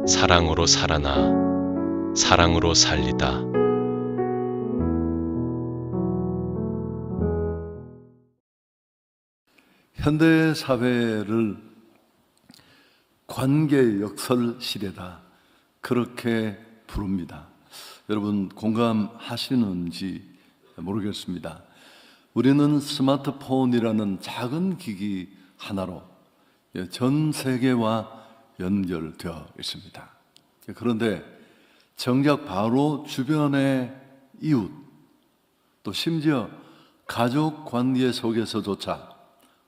사랑으로 살아나 사랑으로 살리다. 현대 사회를 관계 역설 시대다, 그렇게 부릅니다. 여러분 공감하시는지 모르겠습니다. 우리는 스마트폰이라는 작은 기기 하나로 전 세계와 연결되어 있습니다. 그런데 정작 바로 주변의 이웃, 또 심지어 가족 관계 속에서조차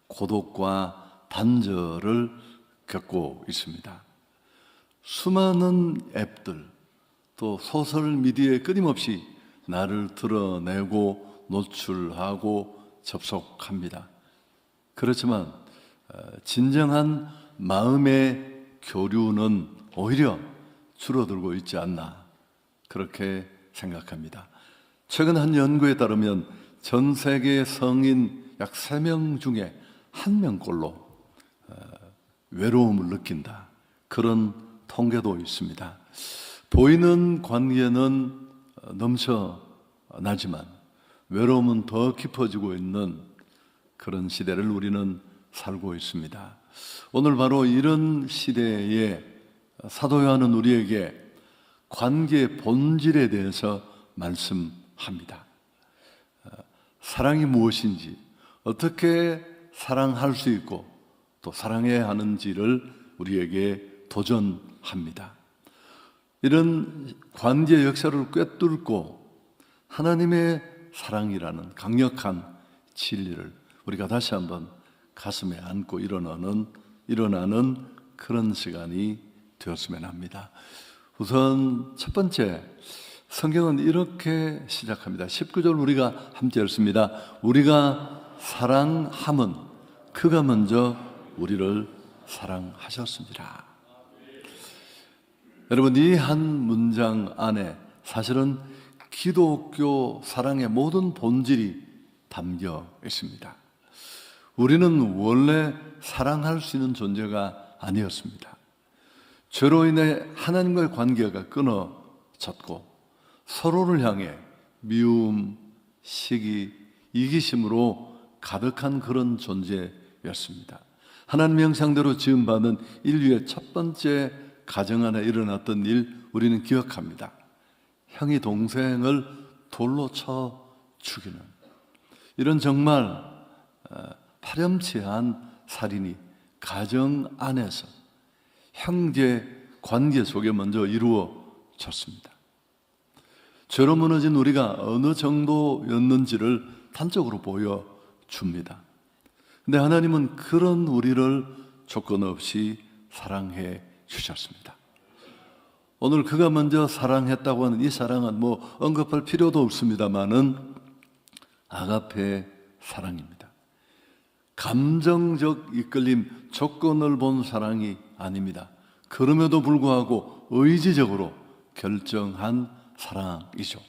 고독과 단절을 겪고 있습니다. 수많은 앱들, 또 소셜미디어에 끊임없이 나를 드러내고 노출하고 접속합니다. 그렇지만 진정한 마음의 교류는 오히려 줄어들고 있지 않나, 그렇게 생각합니다. 최근 한 연구에 따르면 전 세계 성인 약 3명 중에 1명꼴로 외로움을 느낀다, 그런 통계도 있습니다. 보이는 관계는 넘쳐나지만 외로움은 더 깊어지고 있는 그런 시대를 우리는 살고 있습니다. 오늘 바로 이런 시대에 사도 요한은 우리에게 관계의 본질에 대해서 말씀합니다. 사랑이 무엇인지, 어떻게 사랑할 수 있고 또 사랑해야 하는지를 우리에게 도전합니다. 이런 관계 역사를 꿰뚫고 하나님의 사랑이라는 강력한 진리를 우리가 다시 한번 가슴에 안고 일어나는 그런 시간이 되었으면 합니다. 우선 첫 번째, 성경은 이렇게 시작합니다. 19절 우리가 함께 읽습니다. 우리가 사랑함은 그가 먼저 우리를 사랑하셨습니다. 여러분, 이 한 문장 안에 사실은 기독교 사랑의 모든 본질이 담겨 있습니다. 우리는 원래 사랑할 수 있는 존재가 아니었습니다. 죄로 인해 하나님과의 관계가 끊어졌고 서로를 향해 미움, 시기, 이기심으로 가득한 그런 존재였습니다. 하나님 형상대로 지음받은 인류의 첫 번째 가정 안에 일어났던 일, 우리는 기억합니다. 형이 동생을 돌로 쳐 죽이는 이런 정말 파렴치한 살인이 가정 안에서 형제 관계 속에 먼저 이루어졌습니다. 죄로 무너진 우리가 어느 정도였는지를 단적으로 보여줍니다. 근데 하나님은 그런 우리를 조건 없이 사랑해 주셨습니다. 오늘 그가 먼저 사랑했다고 하는 이 사랑은 언급할 필요도 없습니다만은 아가페 사랑입니다. 감정적 이끌림, 조건을 본 사랑이 아닙니다. 그럼에도 불구하고 의지적으로 결정한 사랑이죠.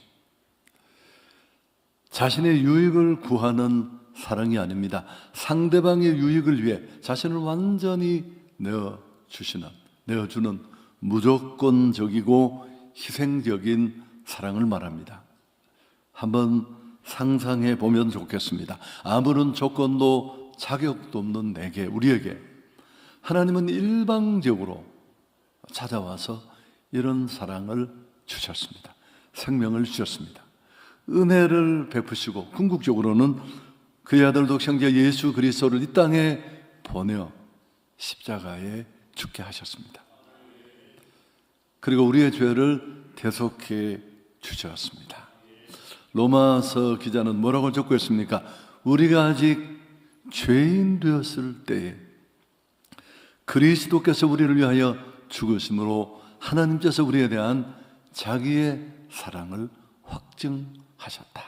자신의 유익을 구하는 사랑이 아닙니다. 상대방의 유익을 위해 자신을 완전히 내어주는 무조건적이고 희생적인 사랑을 말합니다. 한번 상상해 보면 좋겠습니다. 아무런 조건도 자격도 없는 우리에게 하나님은 일방적으로 찾아와서 이런 사랑을 주셨습니다. 생명을 주셨습니다. 은혜를 베푸시고 궁극적으로는 그의 아들 독생자 예수 그리스도를 이 땅에 보내어 십자가에 죽게 하셨습니다. 그리고 우리의 죄를 대속해 주셨습니다. 로마서 기자는 뭐라고 적고 있습니까? 우리가 아직 죄인 되었을 때에 그리스도께서 우리를 위하여 죽으심으로 하나님께서 우리에 대한 자기의 사랑을 확증하셨다.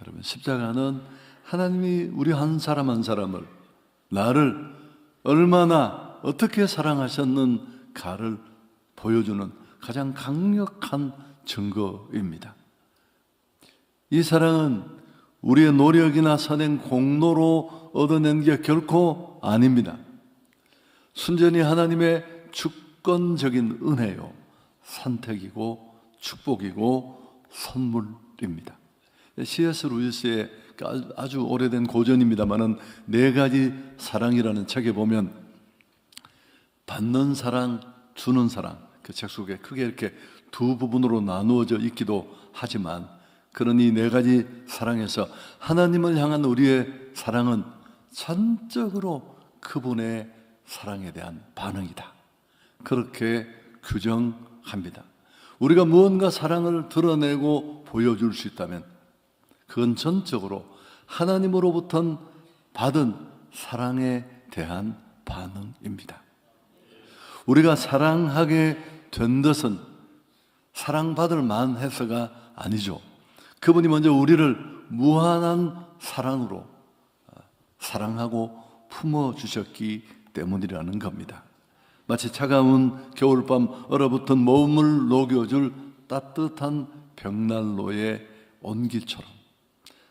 여러분, 십자가는 하나님이 우리 한 사람 한 사람을, 나를 얼마나 어떻게 사랑하셨는가를 보여주는 가장 강력한 증거입니다. 이 사랑은 우리의 노력이나 선행 공로로 얻어낸 게 결코 아닙니다. 순전히 하나님의 주권적인 은혜요, 선택이고 축복이고 선물입니다. C.S. 루이스의 아주 오래된 고전입니다만은 네 가지 사랑이라는 책에 보면 받는 사랑, 주는 사랑, 그 책 속에 크게 이렇게 두 부분으로 나누어져 있기도 하지만, 그런 이 네 가지 사랑에서 하나님을 향한 우리의 사랑은 전적으로 그분의 사랑에 대한 반응이다, 그렇게 규정합니다. 우리가 무언가 사랑을 드러내고 보여줄 수 있다면 그건 전적으로 하나님으로부터 받은 사랑에 대한 반응입니다. 우리가 사랑하게 된 것은 사랑받을 만해서가 아니죠. 그분이 먼저 우리를 무한한 사랑으로 사랑하고 품어주셨기 때문이라는 겁니다. 마치 차가운 겨울밤 얼어붙은 몸을 녹여줄 따뜻한 벽난로의 온기처럼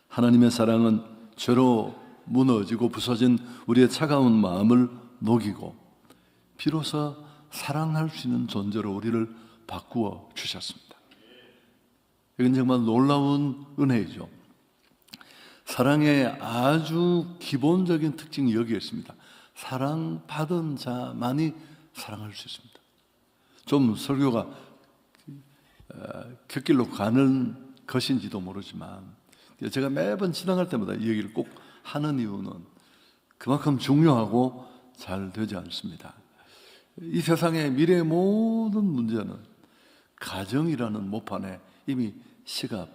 하나님의 사랑은 죄로 무너지고 부서진 우리의 차가운 마음을 녹이고 비로소 사랑할 수 있는 존재로 우리를 바꾸어 주셨습니다. 이건 정말 놀라운 은혜이죠. 사랑의 아주 기본적인 특징이 여기에 있습니다. 사랑받은 자만이 사랑할 수 있습니다. 좀 설교가 곁길로 가는 것인지도 모르지만 제가 매번 지나갈 때마다 이 얘기를 꼭 하는 이유는 그만큼 중요하고 잘 되지 않습니다. 이 세상의 미래의 모든 문제는 가정이라는 모판에 이미 씨가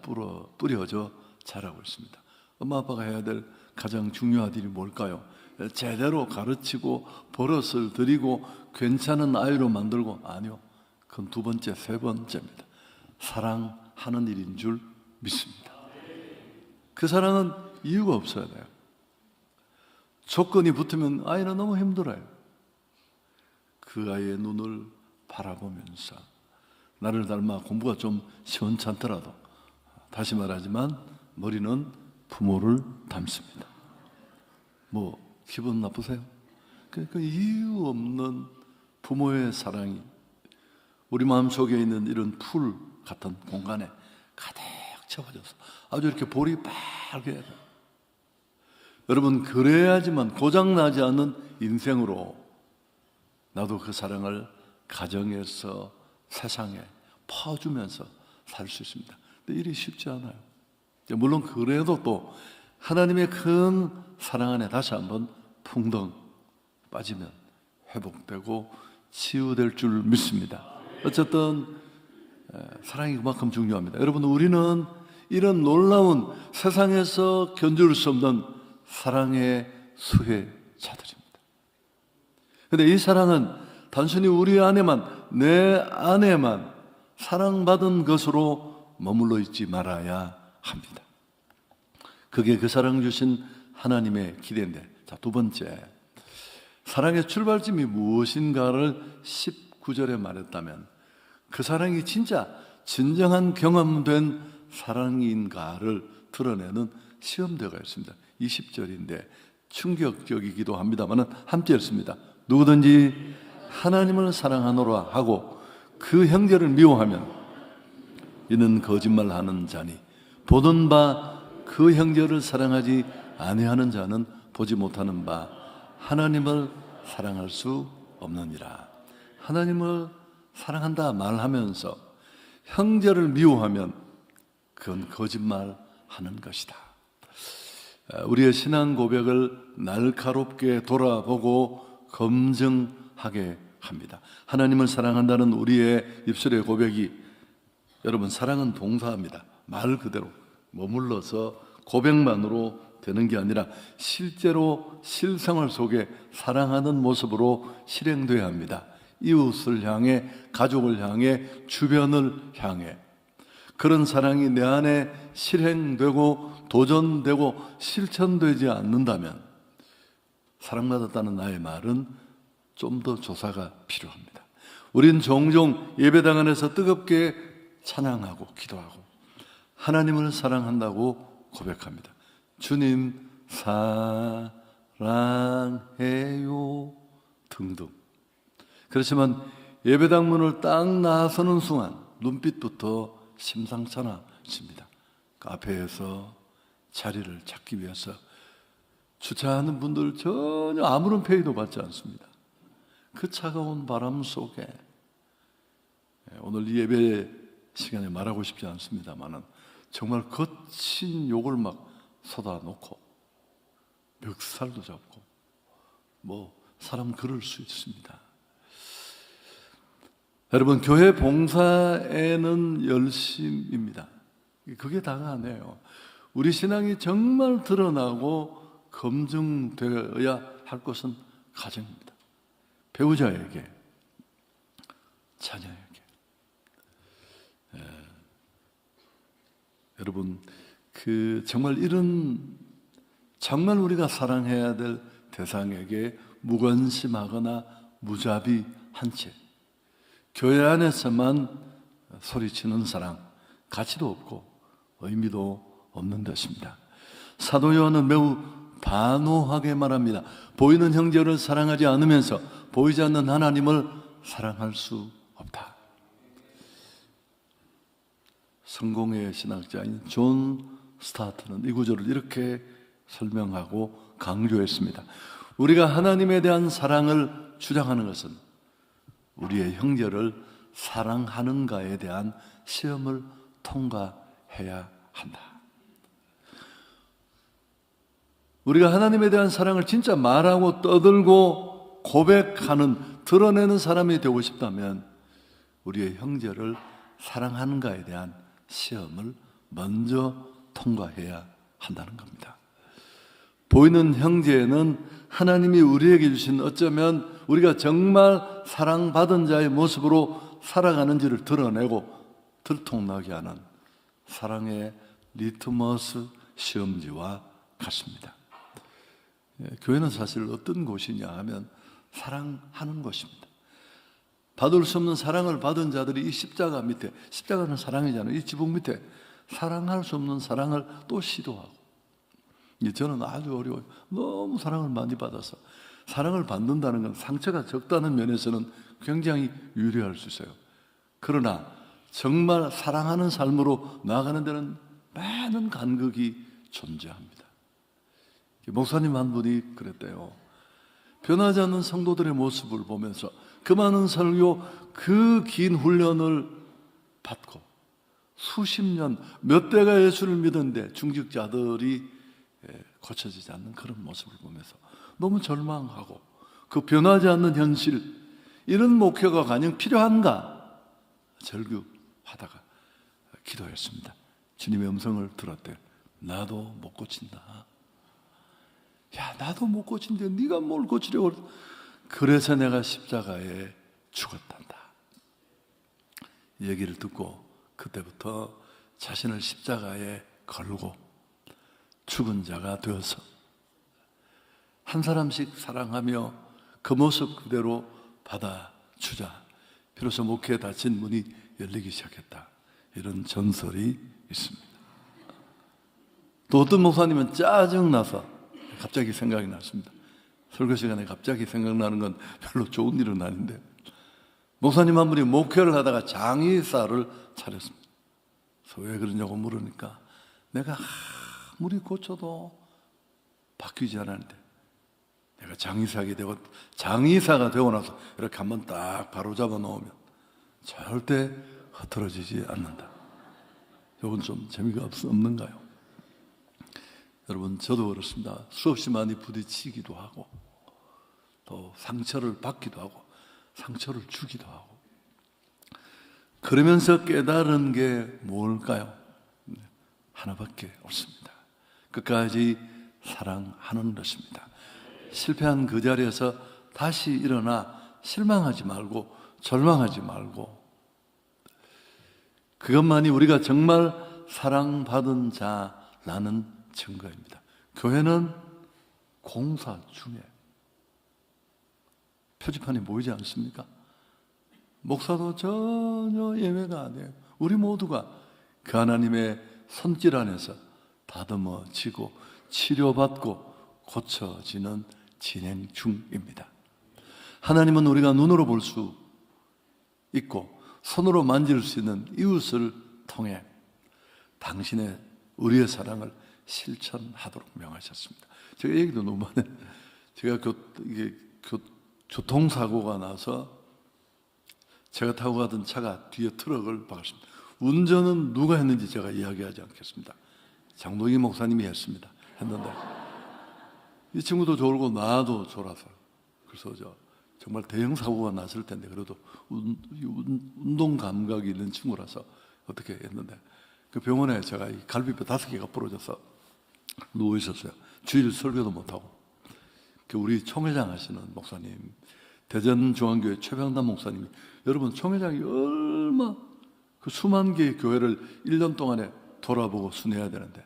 뿌려져 자라고 있습니다. 엄마 아빠가 해야 될 가장 중요한 일이 뭘까요? 제대로 가르치고 버릇을 들이고 괜찮은 아이로 만들고, 아니요, 그건 두 번째, 세 번째입니다. 사랑하는 일인 줄 믿습니다. 그 사랑은 이유가 없어야 돼요. 조건이 붙으면 아이는 너무 힘들어요. 그 아이의 눈을 바라보면서 나를 닮아 공부가 좀 시원찮더라도, 다시 말하지만 머리는 부모를 닮습니다. 뭐 기분 나쁘세요? 그 이유 없는 부모의 사랑이 우리 마음속에 있는 이런 풀 같은 공간에 가득 채워져서 아주 이렇게 볼이 빨게 해요. 여러분, 그래야지만 고장나지 않는 인생으로 나도 그 사랑을 가정에서 세상에 퍼주면서 살 수 있습니다. 근데 일이 쉽지 않아요. 물론 그래도 또 하나님의 큰 사랑 안에 다시 한번 풍덩 빠지면 회복되고 치유될 줄 믿습니다. 어쨌든 사랑이 그만큼 중요합니다. 여러분, 우리는 이런 놀라운 세상에서 견줄 수 없는 사랑의 수혜자들입니다. 그런데 이 사랑은 단순히 우리 안에만, 내 안에만 사랑받은 것으로 머물러 있지 말아야 합니다. 그게 그 사랑 주신 하나님의 기대인데, 자, 두 번째, 사랑의 출발점이 무엇인가를 19절에 말했다면 그 사랑이 진정한 경험된 사랑인가를 드러내는 시험대가 있습니다. 20절인데 충격적이기도 합니다만 함께 읽습니다. 누구든지 하나님을 사랑하노라 하고 그 형제를 미워하면 이는 거짓말하는 자니 보는 바 그 형제를 사랑하지 아니하는 자는 보지 못하는 바 하나님을 사랑할 수 없느니라. 하나님을 사랑한다 말하면서 형제를 미워하면 그건 거짓말하는 것이다. 우리의 신앙 고백을 날카롭게 돌아보고 검증하게 합니다. 하나님을 사랑한다는 우리의 입술의 고백이, 여러분, 사랑은 동사입니다. 말 그대로 머물러서 고백만으로 되는 게 아니라 실제로 실생활 속에 사랑하는 모습으로 실행돼야 합니다. 이웃을 향해, 가족을 향해, 주변을 향해. 그런 사랑이 내 안에 실행되고 도전되고 실천되지 않는다면 사랑받았다는 나의 말은 좀 더 조사가 필요합니다. 우린 종종 예배당 안에서 뜨겁게 찬양하고 기도하고 하나님을 사랑한다고 고백합니다. 주님 사랑해요 등등. 그렇지만 예배당 문을 딱 나서는 순간 눈빛부터 심상찮아집니다. 카페에서 자리를 찾기 위해서 주차하는 분들 전혀 아무런 페이도 받지 않습니다. 그 차가운 바람 속에 오늘 이 예배 시간에 말하고 싶지 않습니다만은 정말 거친 욕을 막 쏟아놓고 멱살도 잡고 사람 그럴 수 있습니다. 여러분, 교회 봉사에는 열심입니다. 그게 다가 아니에요. 우리 신앙이 정말 드러나고 검증되어야 할 것은 가정입니다. 배우자에게, 자녀에게. 여러분, 정말 정말 우리가 사랑해야 될 대상에게 무관심하거나 무자비한 채 교회 안에서만 소리치는 사랑, 가치도 없고 의미도 없는 것입니다. 사도 요한은 매우 단호하게 말합니다. 보이는 형제를 사랑하지 않으면서 보이지 않는 하나님을 사랑할 수 없다. 성공의 신학자인 존 스타트는 이 구절을 이렇게 설명하고 강조했습니다. 우리가 하나님에 대한 사랑을 주장하는 것은 우리의 형제를 사랑하는가에 대한 시험을 통과해야 한다. 우리가 하나님에 대한 사랑을 진짜 말하고 떠들고 고백하는, 드러내는 사람이 되고 싶다면 우리의 형제를 사랑하는가에 대한 시험을 먼저 통과해야 한다는 겁니다. 보이는 형제에는 하나님이 우리에게 주신, 어쩌면 우리가 정말 사랑받은 자의 모습으로 살아가는지를 드러내고 들통나게 하는 사랑의 리트머스 시험지와 같습니다. 교회는 사실 어떤 곳이냐 하면 사랑하는 곳입니다. 받을 수 없는 사랑을 받은 자들이 이 십자가 밑에, 십자가는 사랑이잖아요. 이 지붕 밑에 사랑할 수 없는 사랑을 또 시도하고, 저는 아주 어려워요. 너무 사랑을 많이 받아서. 사랑을 받는다는 건 상처가 적다는 면에서는 굉장히 유리할 수 있어요. 그러나 정말 사랑하는 삶으로 나아가는 데는 많은 간극이 존재합니다. 목사님 한 분이 그랬대요. 변하지 않는 성도들의 모습을 보면서 그 많은 설교, 그 긴 훈련을 받고 수십 년, 몇 대가 예수를 믿었는데 중직자들이 고쳐지지 않는 그런 모습을 보면서 너무 절망하고, 그 변하지 않는 현실, 이런 목회가 가령 필요한가 절규하다가 기도했습니다. 주님의 음성을 들었대요. 나도 못 고친다. 야, 나도 못 고친데 네가 뭘 고치려고. 그래서 내가 십자가에 죽었단다. 이 얘기를 듣고 그때부터 자신을 십자가에 걸고 죽은 자가 되어서 한 사람씩 사랑하며 그 모습 그대로 받아주자 비로소 목회에 닫힌 문이 열리기 시작했다. 이런 전설이 있습니다. 또 어떤 목사님은 짜증나서, 갑자기 생각이 났습니다. 설교 시간에 갑자기 생각나는 건 별로 좋은 일은 아닌데, 목사님 한 분이 목회를 하다가 장의사를 차렸습니다. 그래서 왜 그러냐고 물으니까 내가 아무리 고쳐도 바뀌지 않았는데 내가 장의사가 되고 나서 이렇게 한번 딱 바로 잡아 놓으면 절대 흐트러지지 않는다. 이건 좀 재미가 없는가요? 여러분, 저도 그렇습니다. 수없이 많이 부딪히기도 하고 또 상처를 받기도 하고 상처를 주기도 하고, 그러면서 깨달은 게 뭘까요? 하나밖에 없습니다. 끝까지 사랑하는 것입니다. 실패한 그 자리에서 다시 일어나 실망하지 말고 절망하지 말고, 그것만이 우리가 정말 사랑받은 자라는 증거입니다. 교회는 공사 중에 표지판이 보이지 않습니까? 목사도 전혀 예외가 아니에요. 우리 모두가 그 하나님의 손길 안에서 다듬어지고 치료받고 고쳐지는 진행 중입니다. 하나님은 우리가 눈으로 볼 수 있고 손으로 만질 수 있는 이웃을 통해 당신의 우리의 사랑을 실천하도록 명하셨습니다. 제가 얘기도 너무 많아요. 제가 교통사고가 나서 제가 타고 가던 차가 뒤에 트럭을 박았습니다. 운전은 누가 했는지 제가 이야기하지 않겠습니다. 장동희 목사님이 했는데 이 친구도 졸고 나도 졸아서, 그래서 정말 대형 사고가 났을 텐데 그래도 운동 감각이 있는 친구라서 어떻게 했는데, 그 병원에 제가 이 갈비뼈 5개가 부러져서 누워 있었어요. 주일 설교도 못하고. 우리 총회장 하시는 목사님, 대전중앙교회 최병단 목사님이, 여러분 총회장이 얼마 그 수만 개의 교회를 1년 동안에 돌아보고 순회해야 되는데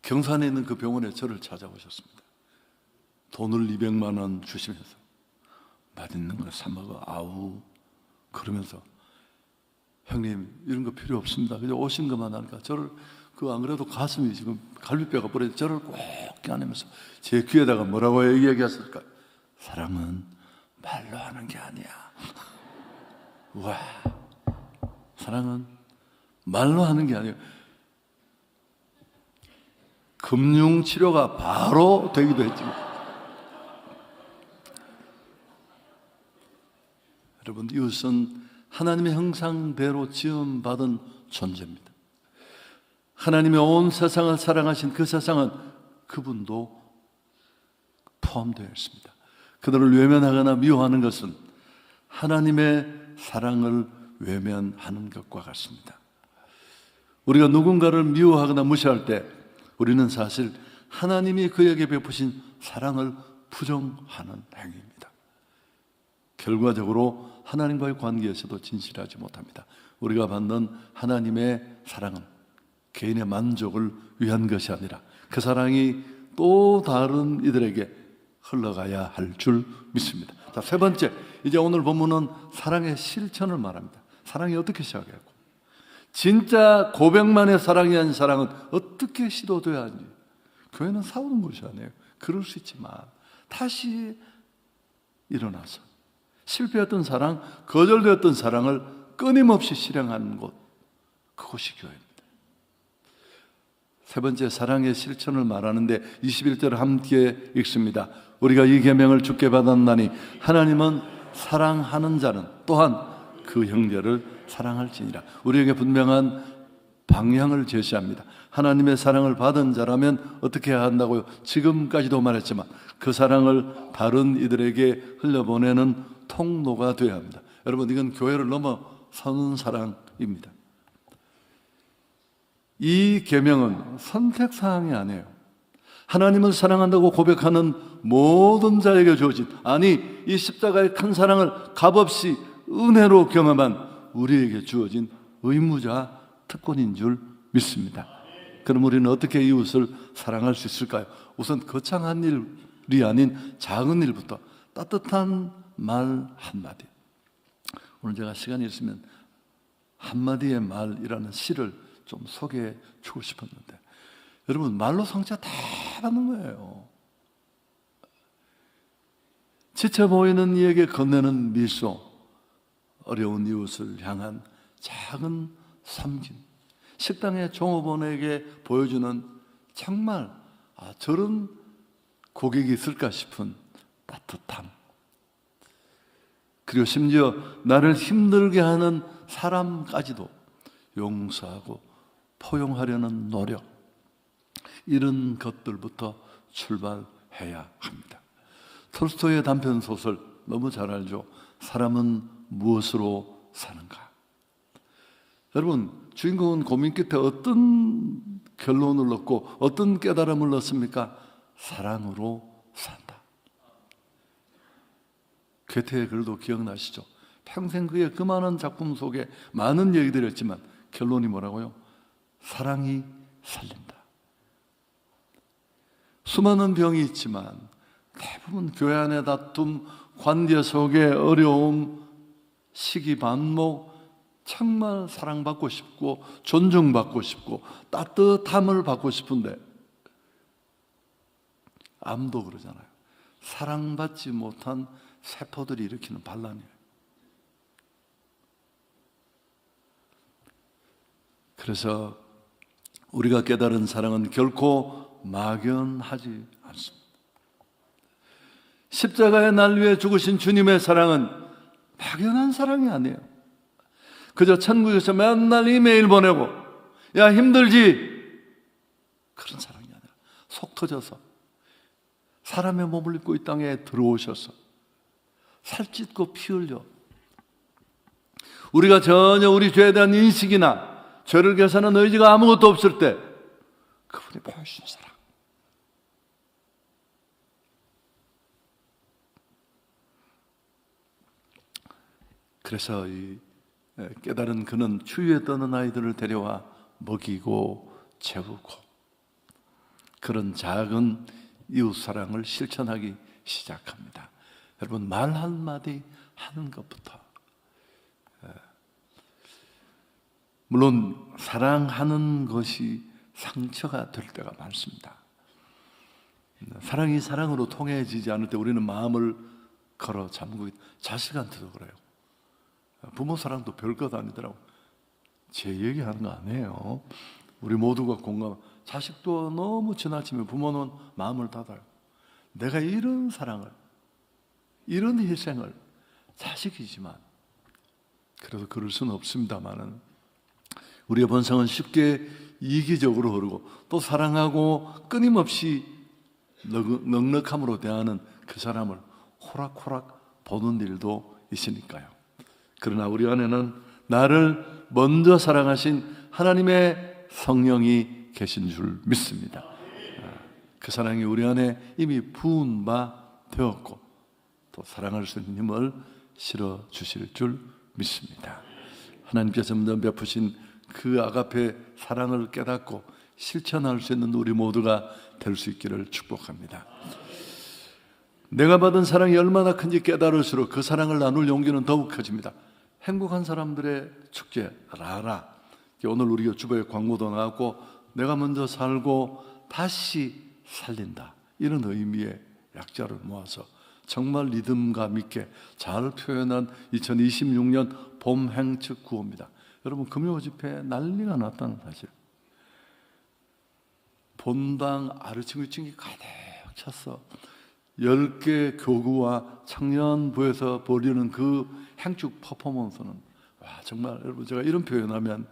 경산에 있는 그 병원에 저를 찾아오셨습니다. 돈을 200만 원 주시면서 맛있는 걸 사 먹어 아우 그러면서, 형님 이런 거 필요 없습니다. 그냥 오신 것만 하니까 저를 안 그래도 가슴이 지금 갈비뼈가 부러져 저를 꼭 껴안으면서 제 귀에다가 뭐라고 얘기했을까? 사랑은 말로 하는 게 아니야. 와, 사랑은 말로 하는 게 아니에요. 금융 치료가 바로 되기도 했지. 여러분, 이웃은 하나님의 형상대로 지음받은 존재입니다. 하나님의 온 세상을 사랑하신 그 세상은 그분도 포함되어 있습니다. 그들을 외면하거나 미워하는 것은 하나님의 사랑을 외면하는 것과 같습니다. 우리가 누군가를 미워하거나 무시할 때 우리는 사실 하나님이 그에게 베푸신 사랑을 부정하는 행위입니다. 결과적으로 하나님과의 관계에서도 진실하지 못합니다. 우리가 받는 하나님의 사랑은 개인의 만족을 위한 것이 아니라 그 사랑이 또 다른 이들에게 흘러가야 할 줄 믿습니다. 자, 세 번째, 이제 오늘 본문은 사랑의 실천을 말합니다. 사랑이 어떻게 시작했고, 진짜 고백만의 사랑이 아닌 사랑은 어떻게 시도돼야 하는지. 교회는 싸우는 곳이 아니에요. 그럴 수 있지만 다시 일어나서 실패했던 사랑, 거절되었던 사랑을 끊임없이 실행하는 곳, 그것이 교회입니다. 세 번째, 사랑의 실천을 말하는데 21절 함께 읽습니다. 우리가 이 계명을 주께 받았나니 하나님은 사랑하는 자는 또한 그 형제를 사랑할지니라. 우리에게 분명한 방향을 제시합니다. 하나님의 사랑을 받은 자라면 어떻게 해야 한다고요? 지금까지도 말했지만 그 사랑을 다른 이들에게 흘려보내는 통로가 되어야 합니다. 여러분, 이건 교회를 넘어서는 사랑입니다. 이 계명은 선택사항이 아니에요. 하나님을 사랑한다고 고백하는 모든 자에게 주어진, 아니 이 십자가의 큰 사랑을 값없이 은혜로 경험한 우리에게 주어진 의무자 특권인 줄 믿습니다. 그럼 우리는 어떻게 이웃을 사랑할 수 있을까요? 우선 거창한 일이 아닌 작은 일부터 따뜻한 말 한마디. 오늘 제가 시간이 있으면 한마디의 말이라는 시를 좀 소개해 주고 싶었는데, 여러분, 말로 상처 다 받는 거예요. 지쳐 보이는 이에게 건네는 미소, 어려운 이웃을 향한 작은 섬김, 식당의 종업원에게 보여주는 정말 저런 고객이 있을까 싶은 따뜻함, 그리고 심지어 나를 힘들게 하는 사람까지도 용서하고 포용하려는 노력, 이런 것들부터 출발해야 합니다. 톨스토이의 단편 소설 너무 잘 알죠? 사람은 무엇으로 사는가? 여러분, 주인공은 고민 끝에 어떤 결론을 얻고 어떤 깨달음을 얻습니까? 사랑으로 산다. 괴테의 글도 기억나시죠? 평생 그의 그 많은 작품 속에 많은 얘기들이 있지만 결론이 뭐라고요? 사랑이 살린다. 수많은 병이 있지만 대부분 교회 안의 다툼, 관계 속의 어려움, 시기반목, 정말 사랑받고 싶고 존중받고 싶고 따뜻함을 받고 싶은데, 암도 그러잖아요. 사랑받지 못한 세포들이 일으키는 반란이에요. 그래서 우리가 깨달은 사랑은 결코 막연하지 않습니다. 십자가의 날 위해 죽으신 주님의 사랑은 막연한 사랑이 아니에요. 그저 천국에서 맨날 이메일 보내고 야 힘들지? 그런 사랑이 아니라 속 터져서 사람의 몸을 입고 이 땅에 들어오셔서 살찢고 피 흘려 우리가 전혀 우리 죄에 대한 인식이나 죄를 개선하는 의지가 아무것도 없을 때 그분이 보여주신 사랑. 그래서 이 깨달은 그는 추위에 떠는 아이들을 데려와 먹이고 재우고 그런 작은 이웃사랑을 실천하기 시작합니다. 여러분 말 한마디 하는 것부터 물론 사랑하는 것이 상처가 될 때가 많습니다. 사랑이 사랑으로 통해지지 않을 때 우리는 마음을 걸어 잠그고 자식한테도 그래요. 부모 사랑도 별것 아니더라고. 제 얘기하는 거 아니에요. 우리 모두가 공감. 자식도 너무 지나치면 부모는 마음을 닫아요. 내가 이런 사랑을, 이런 희생을 자식이지만 그래도 그럴 수는 없습니다만은 우리의 본성은 쉽게 이기적으로 흐르고 또 사랑하고 끊임없이 넉넉함으로 대하는 그 사람을 호락호락 보는 일도 있으니까요. 그러나 우리 안에는 나를 먼저 사랑하신 하나님의 성령이 계신 줄 믿습니다. 그 사랑이 우리 안에 이미 부은 바 되었고 또 사랑할 수 있는 힘을 실어 주실 줄 믿습니다. 하나님께서 베푸신 그 아가페 사랑을 깨닫고 실천할 수 있는 우리 모두가 될 수 있기를 축복합니다. 내가 받은 사랑이 얼마나 큰지 깨달을수록 그 사랑을 나눌 용기는 더욱 커집니다. 행복한 사람들의 축제 라라, 오늘 우리 유튜브에 광고도 나왔고 내가 먼저 살고 다시 살린다 이런 의미의 약자를 모아서 정말 리듬감 있게 잘 표현한 2026년 봄 행측 구호입니다. 여러분 금요 집회에 난리가 났다는 사실. 본당 아르칭위층이 가득 찼어. 10개 교구와 청년부에서 벌이는 그 행축 퍼포먼스는 와 정말 여러분 제가 이런 표현하면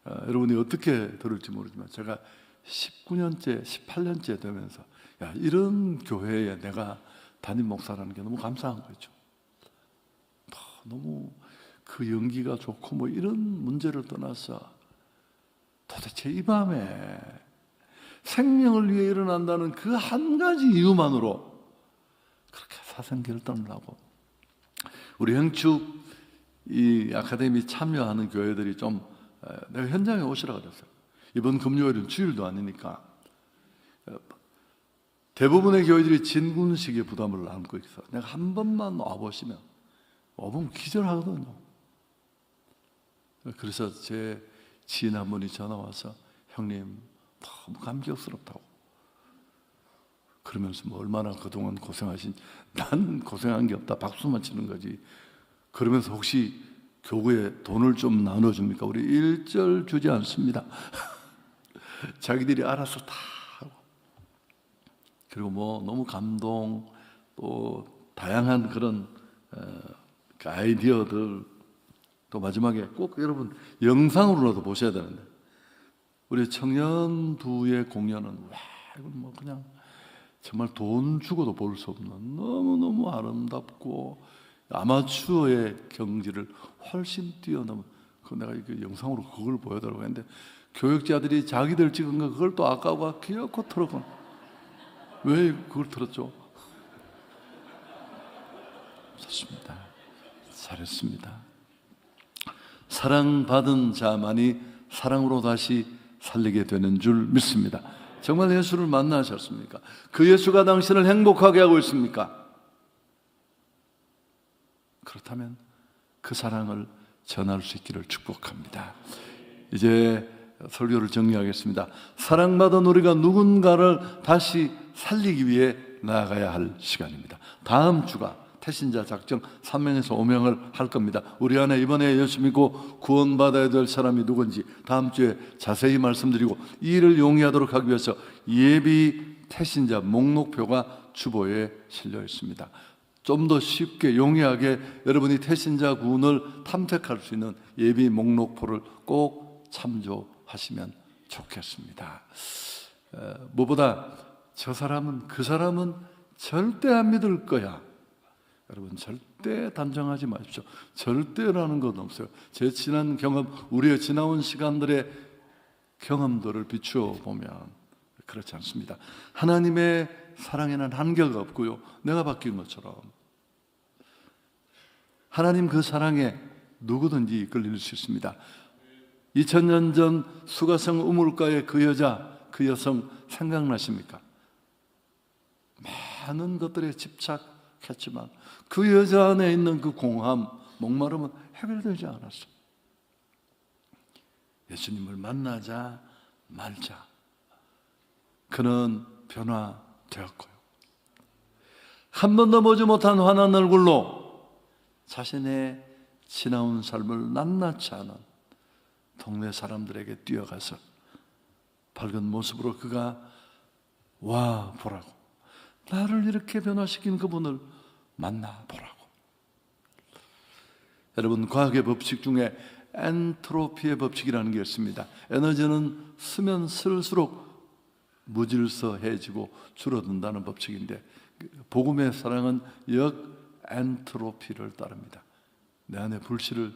여러분이 어떻게 들을지 모르지만 제가 19년째 18년째 되면서 야 이런 교회에 내가 담임 목사라는 게 너무 감사한 거죠. 너무 그 연기가 좋고 뭐 이런 문제를 떠나서 도대체 이 밤에 생명을 위해 일어난다는 그 한 가지 이유만으로 그렇게 사생결단을 하고 우리 행축 이 아카데미 참여하는 교회들이 좀 내가 현장에 오시라 그랬어요. 이번 금요일은 주일도 아니니까 대부분의 교회들이 진군식의 부담을 안고 있어. 내가 한 번만 와보시면 5분 기절하거든요. 그래서 제 지인 한 분이 전화 와서 형님 너무 감격스럽다고 그러면서 뭐 얼마나 그동안 고생하신 나는 고생한 게 없다 박수만 치는 거지. 그러면서 혹시 교구에 돈을 좀 나눠줍니까? 우리 1절 주지 않습니다. 자기들이 알아서 다 하고 그리고 뭐 너무 감동 또 다양한 그런 아이디어들 또 마지막에 꼭 여러분 영상으로라도 보셔야 되는데 우리 청년부의 공연은 와 이건 뭐 그냥 정말 돈 주고도 볼 수 없는 너무너무 아름답고 아마추어의 경지를 훨씬 뛰어넘은 그 내가 이 영상으로 그걸 보여달라고 했는데 교육자들이 자기들 찍은 거 그걸 또 아까워 기어코 틀었건 왜 그걸 틀었죠? 좋습니다. 잘했습니다. 사랑받은 자만이 사랑으로 다시 살리게 되는 줄 믿습니다. 정말 예수를 만나셨습니까? 그 예수가 당신을 행복하게 하고 있습니까? 그렇다면 그 사랑을 전할 수 있기를 축복합니다. 이제 설교를 정리하겠습니다. 사랑받은 우리가 누군가를 다시 살리기 위해 나아가야 할 시간입니다. 다음 주가 태신자 작정 3명에서 5명을 할 겁니다. 우리 안에 이번에 예수 믿고 구원받아야 될 사람이 누군지 다음 주에 자세히 말씀드리고, 이 일을 용이하도록 하기 위해서 예비 태신자 목록표가 주보에 실려 있습니다. 좀 더 쉽게 용이하게 여러분이 태신자 군을 탐색할 수 있는 예비 목록표를 꼭 참조하시면 좋겠습니다. 무엇보다 저 사람은, 그 사람은 절대 안 믿을 거야, 여러분 절대 단정하지 마십시오. 절대라는 건 없어요. 제 지난 경험, 우리의 지나온 시간들의 경험들을 비추어 보면 그렇지 않습니다. 하나님의 사랑에는 한계가 없고요, 내가 바뀐 것처럼 하나님 그 사랑에 누구든지 끌릴 수 있습니다. 2000년 전 수가성 우물가의 그 여자, 그 여성 생각나십니까? 많은 것들에 집착했지만 그 여자 안에 있는 그 공함, 목마름은 해결되지 않았어. 예수님을 만나자 말자 그는 변화되었고요, 한 번도 보지 못한 환한 얼굴로 자신의 지나온 삶을 낱낱이 아는 동네 사람들에게 뛰어가서 밝은 모습으로 그가 와 보라고, 나를 이렇게 변화시킨 그분을 만나보라고. 여러분, 과학의 법칙 중에 엔트로피의 법칙이라는 게 있습니다. 에너지는 쓰면 쓸수록 무질서해지고 줄어든다는 법칙인데, 복음의 사랑은 역 엔트로피를 따릅니다. 내 안에 불씨를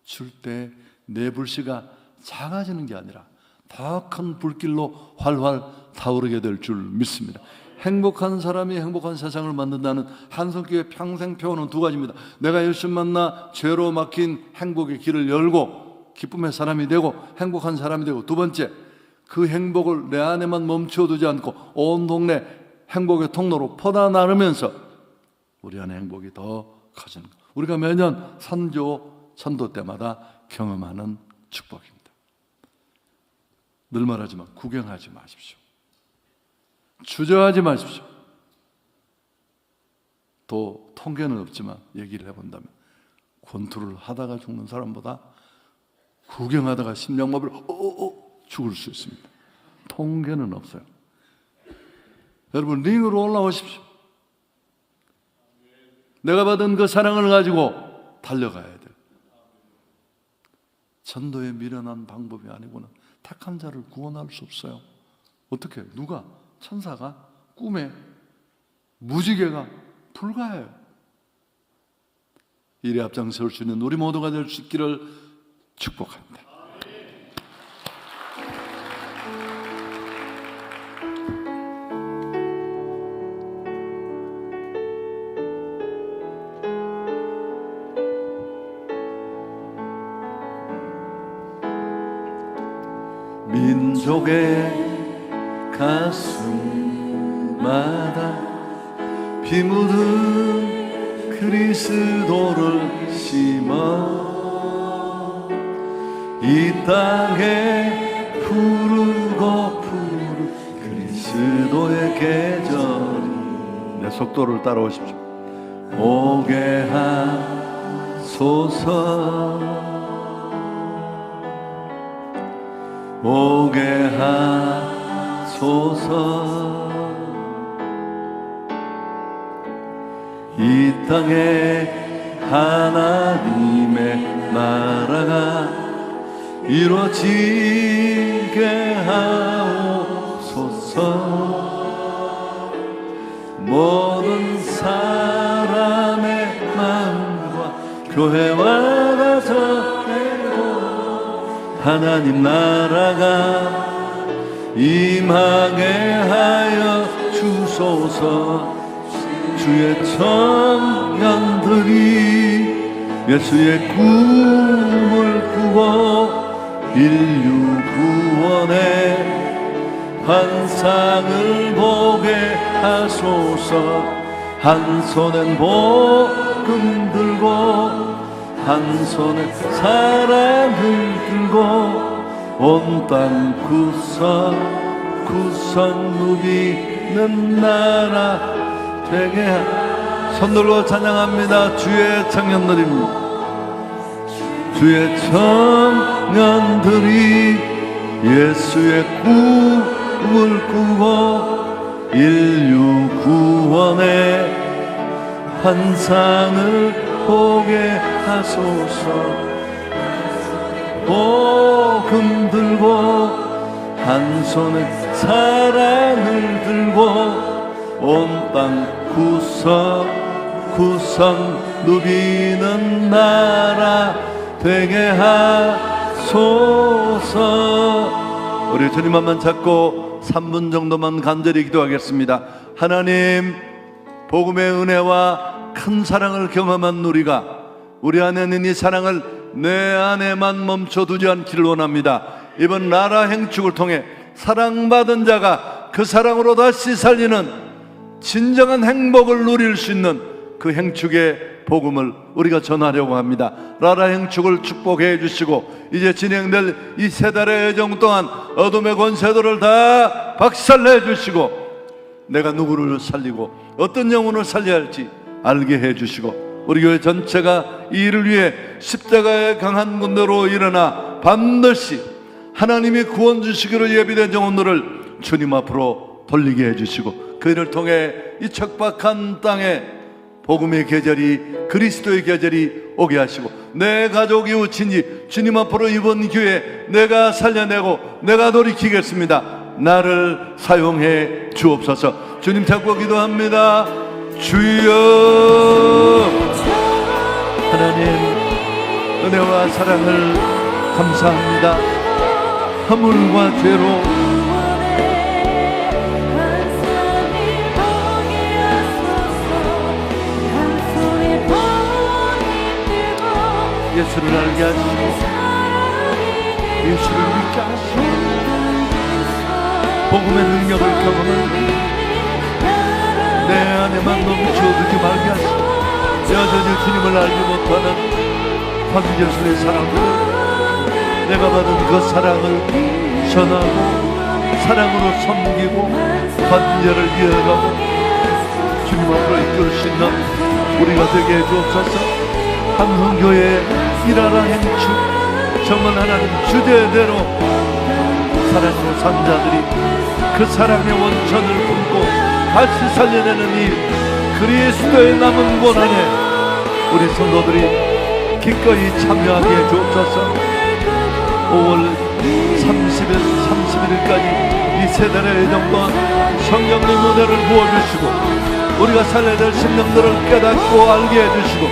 줄 때 내 불씨가 작아지는 게 아니라 더 큰 불길로 활활 타오르게 될 줄 믿습니다. 행복한 사람이 행복한 세상을 만든다는 한성교회 평생 표어는 두 가지입니다. 내가 예수 만나 죄로 막힌 행복의 길을 열고 기쁨의 사람이 되고 행복한 사람이 되고, 두 번째, 그 행복을 내 안에만 멈춰두지 않고 온 동네 행복의 통로로 퍼다 나르면서 우리 안에 행복이 더 커지는 것, 우리가 매년 선교 선도 때마다 경험하는 축복입니다. 늘 말하지만 구경하지 마십시오. 주저하지 마십시오. 또 통계는 없지만 얘기를 해본다면 권투를 하다가 죽는 사람보다 구경하다가 심장마비로 죽을 수 있습니다. 통계는 없어요. 여러분, 링으로 올라오십시오. 내가 받은 그 사랑을 가지고 달려가야 돼요. 전도에 미련한 방법이 아니고는 택한 자를 구원할 수 없어요. 어떻게? 누가? 천사가? 꿈에? 무지개가? 불가해요. 이래 앞장설 수 있는 우리 모두가 될 수 있기를 축복합니다. 민족의 가슴마다 피 묻은 그리스도를 심어 이 땅에 푸르고 푸르 그리스도의 계절이, 내 속도를 따라오십시오. 오게 하소서, 오게 하소서. 이 땅에 하나님의 나라가 이루어지게 하옵소서. 모든 사람의 마음과 교회와 가정에도 하나님 나라가 임하게 하여 주소서. 주의 청년들이 예수의 꿈을 꾸고 인류 구원의 환상을 보게 하소서. 한 손엔 복음 들고 한 손에 사랑을 들고 온 땅 구석 누비는 나라 되게 손들고 찬양합니다. 주의 청년들입니다. 주의 청년들이 예수의 꿈을 꾸고 인류 구원의 환상을 보게 하소서. 복음 들고 한 손에 사랑을 들고 온 땅 구성구성 누비는 나라 되게 하소서. 우리 주님 한번 잡고 3분 정도만 간절히 기도하겠습니다. 하나님, 복음의 은혜와 큰 사랑을 경험한 우리 안에 있는 이 사랑을 내 안에만 멈춰두지 않기를 원합니다. 이번 나라 행축을 통해 사랑받은 자가 그 사랑으로 다시 살리는 진정한 행복을 누릴 수 있는 그 행축의 복음을 우리가 전하려고 합니다. 나라 행축을 축복해 주시고 이제 진행될 이 세 달의 여정 동안 어둠의 권세들을 다 박살내 주시고 내가 누구를 살리고 어떤 영혼을 살려야 할지 알게 해 주시고 우리 교회 전체가 이 일을 위해 십자가의 강한 군대로 일어나 반드시 하나님이 구원 주시기로 예비된 영혼들을 주님 앞으로 돌리게 해주시고 그 일을 통해 이 척박한 땅에 복음의 계절이 그리스도의 계절이 오게 하시고 내 가족 이웃친지 주님 앞으로 이번 기회에 내가 살려내고 내가 돌이키겠습니다. 나를 사용해 주옵소서. 주님 찾고 기도합니다. 주여, 하나님 은혜와 사랑을 감사합니다. 허물과 죄로 예수를 알게 하시고 예수를 믿게 하시고 복음의 능력을 경험하는 내 안에만 넘쳐오르지 말게 하시고 여전히 주님을 알지 못하는 황제수의 사랑으로 내가 받은 그 사랑을 전하고 사랑으로 섬기고 관계를 이어가고 주님 앞으로 이끌 수 있는 우리가 되게 해주옵소서. 한성교회 일하라 행축 정말 하나님 주제대로 사랑으로 산 자들이 그 사랑의 원천을 품고 다시 살려내는 이 그리스도의 남은 고난에 우리 성도들이 기꺼이 참여하게 해주옵소서. 5월 31일까지 이 세 달의 여정 동안 성령의 은혜를 부어주시고 우리가 살려야 될 심령들을 깨닫고 알게 해주시고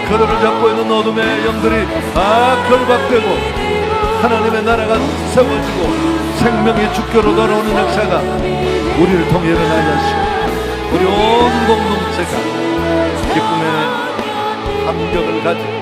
그들을 잡고 있는 어둠의 영들이 다 결박되고 하나님의 나라가 세워지고 생명의 주교로 돌아오는 역사가 우리를 통해 일어나게 하시고 우리 온 공동체가 기쁨의 감격을 가지고